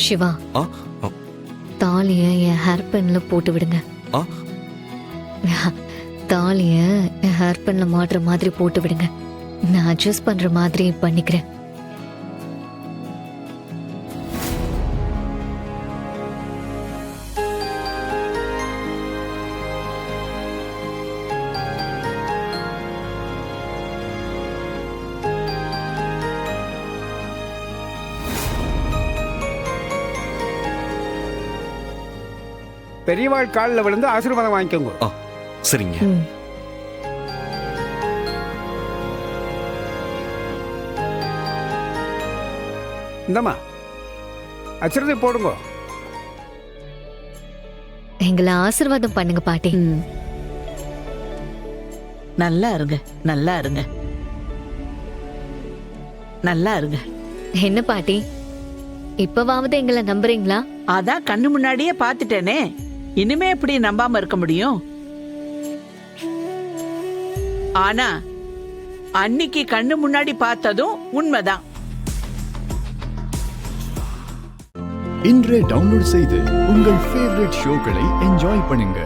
சிவா, ஆ ஆ, தாலிய என் ஹேர் பென்ல போட்டு விடுங்க. ஆ தாலிய என் ஹேர் பென்ல மாட்டுற மாதிரி போட்டு விடுங்க. நான் அட்ஜஸ்ட் பண்ற மாதிரி பண்ணிக்கிறேன். பெரியவாள் காலில் விழுந்து ஆசீர்வாதம் வாங்கிக்கோங்க. ஆ சரிங்க. ம். இந்தம்மா அச்சரதை போடுங்க. எங்களை ஆசீர்வாதம் பண்ணுங்க பாட்டி. ம். நல்லா இருங்க, நல்லா இருங்க, நல்லா இருங்க. என்ன பாட்டி, இப்பவாவது எங்களை நம்புறீங்களா? அதான் கண்ணு முன்னாடியே பாத்துட்டேனே, இனிமே எப்படி நம்பாம இருக்க முடியும்? ஆனா அன்னைக்கு கண்ணு முன்னாடி பார்த்ததும் உண்மைதான். இன்றே டவுன்லோட் செய்து உங்கள் ஃபேவரட் ஷோக்களை என்ஜாய் பண்ணுங்க.